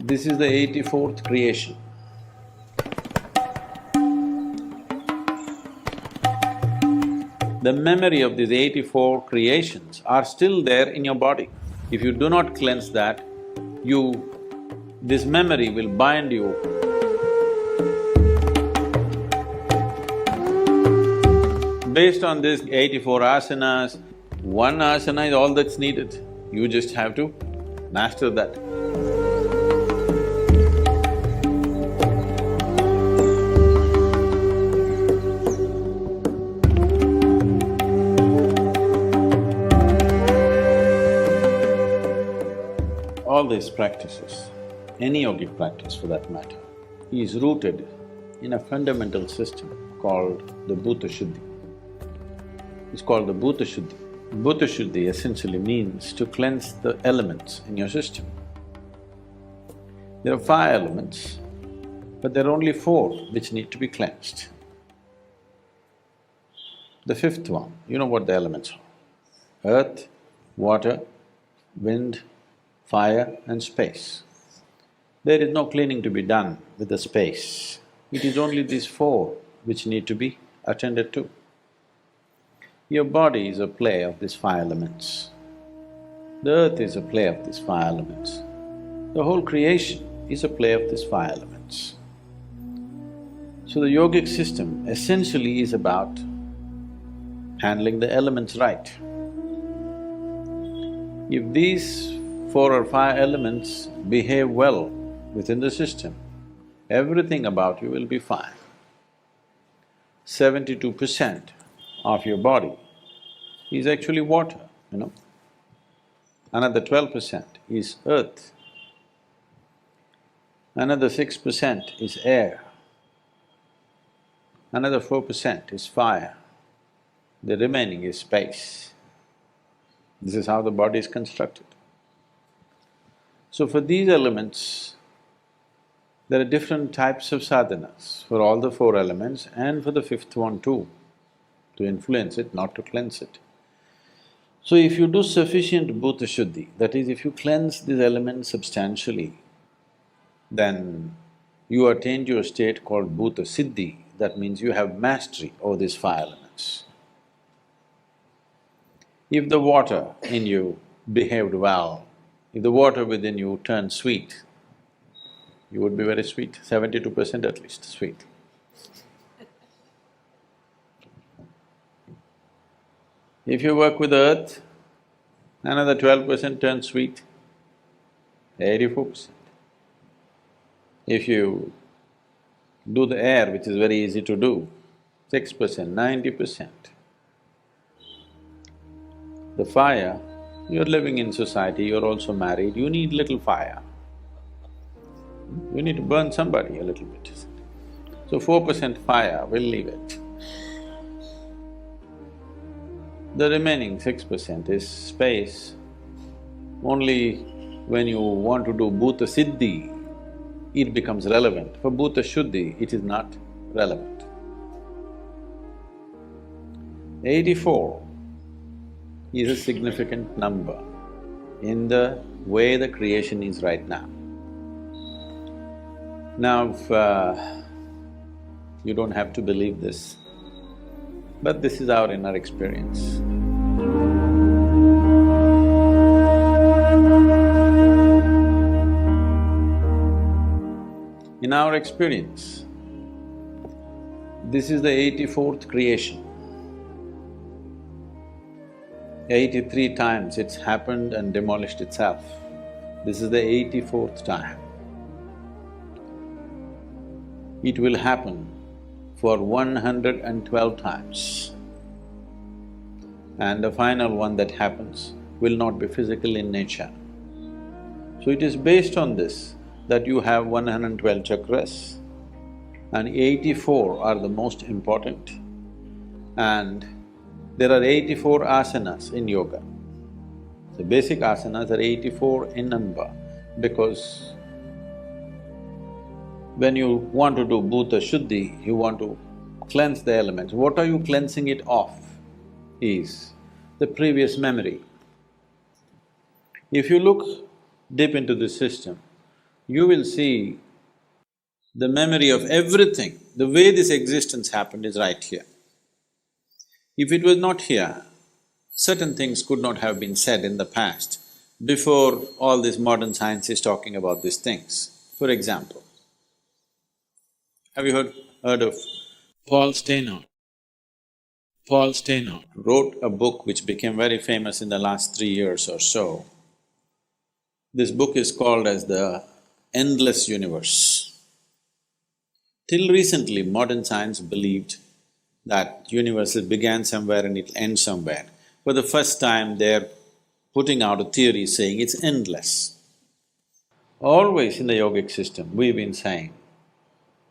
This is the 84th creation. The memory of these 84 creations are still there in your body. If you do not cleanse that, this memory will bind you. Based on this 84 asanas, one asana is all that's needed. You just have to master that. All these practices, any yogic practice for that matter, is rooted in a fundamental system called the Bhuta Shuddhi. It's called the Bhuta Shuddhi. Bhuta Shuddhi essentially means to cleanse the elements in your system. There are 5 elements, but there are only 4 which need to be cleansed. The 5th one, you know what the elements are: earth, water, wind, fire and space. There is no cleaning to be done with the space. It is only these 4 which need to be attended to. Your body is a play of these 5 elements. The earth is a play of these 5 elements. The whole creation is a play of these 5 elements. So the yogic system essentially is about handling the elements right. If these 4 or 5 elements behave well within the system, everything about you will be fine. 72% of your body is actually water, you know. Another 12% is earth. Another 6% is air. Another 4% is fire. The remaining is space. This is how the body is constructed. So for these elements, there are different types of sadhanas for all the 4 elements and for the 5th one too, to influence it, not to cleanse it. So if you do sufficient Bhuta Shuddhi, that is, if you cleanse these elements substantially, then you attain to a state called Bhuta Siddhi, that means you have mastery over these 5 elements. If the water in you behaved well, if the water within you turned sweet, you would be very sweet, 72% at least sweet. If you work with earth, another 12% turns sweet, 84%. If you do the air, which is very easy to do, 6%, 90%. The fire, you're living in society, you're also married, you need little fire. You need to burn somebody a little bit. So 4% fire, we'll leave it. The remaining 6% is space. Only when you want to do Bhuta Siddhi, it becomes relevant. For Bhuta Shuddhi, it is not relevant. 84 is a significant number in the way the creation is right now. Now, you don't have to believe this, but this is our inner experience. In our experience, this is the 84th creation. 83 times it's happened and demolished itself. This is the 84th time. It will happen for 112 times. And the final one that happens will not be physical in nature. So it is based on this that you have 112 chakras and 84 are the most important. And there are 84 asanas in yoga. The basic asanas are 84 in number because when you want to do Bhuta Shuddhi, you want to cleanse the elements. What are you cleansing it of is the previous memory. If you look deep into this system, you will see the memory of everything. The way this existence happened is right here. If it was not here, certain things could not have been said in the past before all this modern science is talking about these things. For example, have you heard of Paul Steinhardt? Paul Steinhardt wrote a book which became very famous in the last 3 years or so. This book is called as the Endless Universe. Till recently, modern science believed that universe began somewhere and it'll end somewhere. For the first time, they're putting out a theory saying it's endless. Always in the yogic system, we've been saying,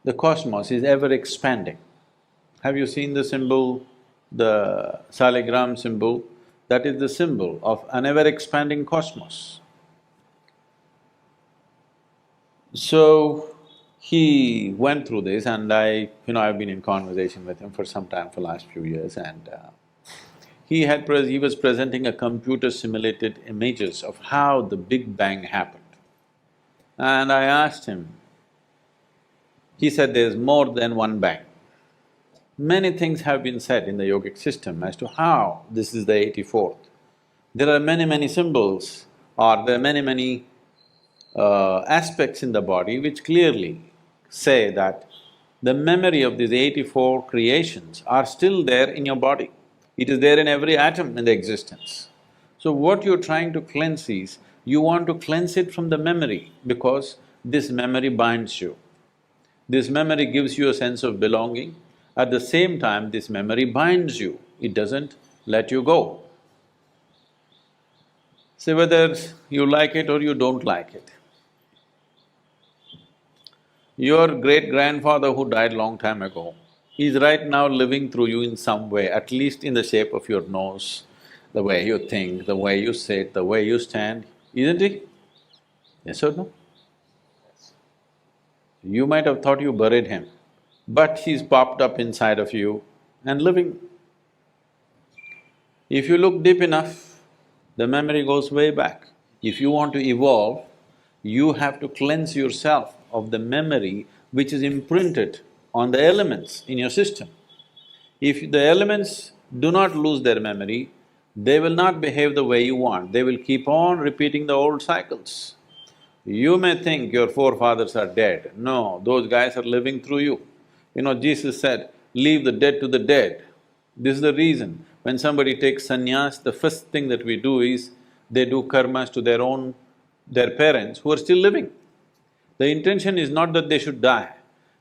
the cosmos is ever expanding. Have you seen the symbol, the saligram symbol? That is the symbol of an ever-expanding cosmos. So, he went through this and I've been in conversation with him for some time, for last few years, and he was presenting a computer-simulated images of how the Big Bang happened. And I asked him, he said there's more than one bang. Many things have been said in the yogic system as to how this is the 84th. There are many symbols, or there are many aspects in the body which clearly say that the memory of these 84 creations are still there in your body. It is there in every atom in the existence. So what you're trying to cleanse is, you want to cleanse it from the memory because this memory binds you. This memory gives you a sense of belonging. At the same time, this memory binds you, it doesn't let you go. So whether you like it or you don't like it, your great-grandfather who died long time ago is right now living through you in some way, at least in the shape of your nose, the way you think, the way you sit, the way you stand, isn't he? Yes or no? You might have thought you buried him, but he's popped up inside of you and living. If you look deep enough, the memory goes way back. If you want to evolve, you have to cleanse yourself of the memory which is imprinted on the elements in your system. If the elements do not lose their memory, they will not behave the way you want, they will keep on repeating the old cycles. You may think your forefathers are dead, no, those guys are living through you. You know, Jesus said, leave the dead to the dead. This is the reason, when somebody takes sannyas, the first thing that we do is, they do karmas to their parents who are still living. The intention is not that they should die,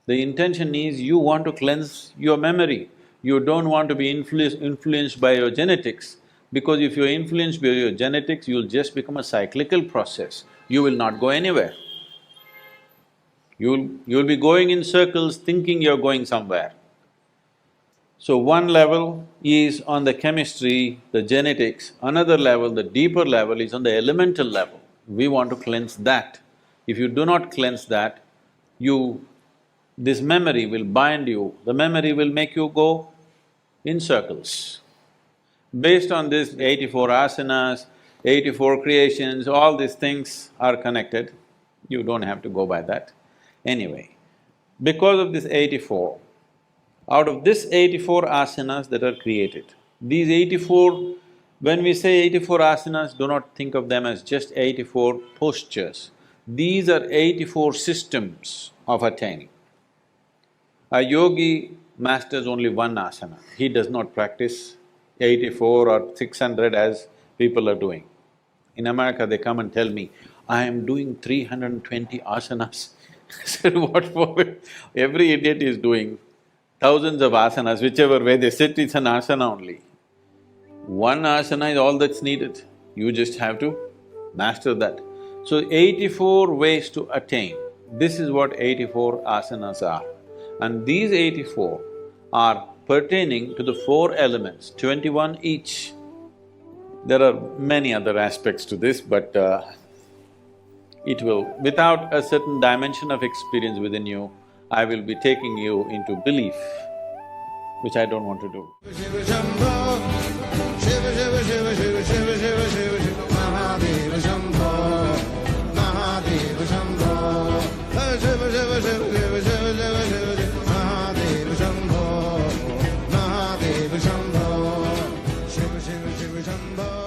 the intention is you want to cleanse your memory. You don't want to be influenced by your genetics, because if you're influenced by your genetics, you'll just become a cyclical process, you will not go anywhere. You'll be going in circles thinking you're going somewhere. So one level is on the chemistry, the genetics, another level, the deeper level is on the elemental level. We want to cleanse that. If you do not cleanse that, this memory will bind you, the memory will make you go in circles. Based on this 84 asanas, 84 creations, all these things are connected, you don't have to go by that. Anyway, because of this 84, out of this 84 asanas that are created, these 84… when we say 84 asanas, do not think of them as just 84 postures. These are 84 systems of attaining. A yogi masters only one asana, he does not practice 84 or 600 as people are doing. In America, they come and tell me, I am doing 320 asanas. I said, what for? Every idiot is doing thousands of asanas, whichever way they sit, it's an asana only. One asana is all that's needed, you just have to master that. So 84 ways to attain, this is what 84 asanas are. And these 84 are pertaining to the 4 elements, 21 each. There are many other aspects to this, but without a certain dimension of experience within you, I will be taking you into belief, which I don't want to do. Shiva Shambho, Shiva Shiva Shiva Shiva Shiva Shiva Shiva Shiva Mahadeva Shambho, Mahadeva Shambho. Shiva Shambho.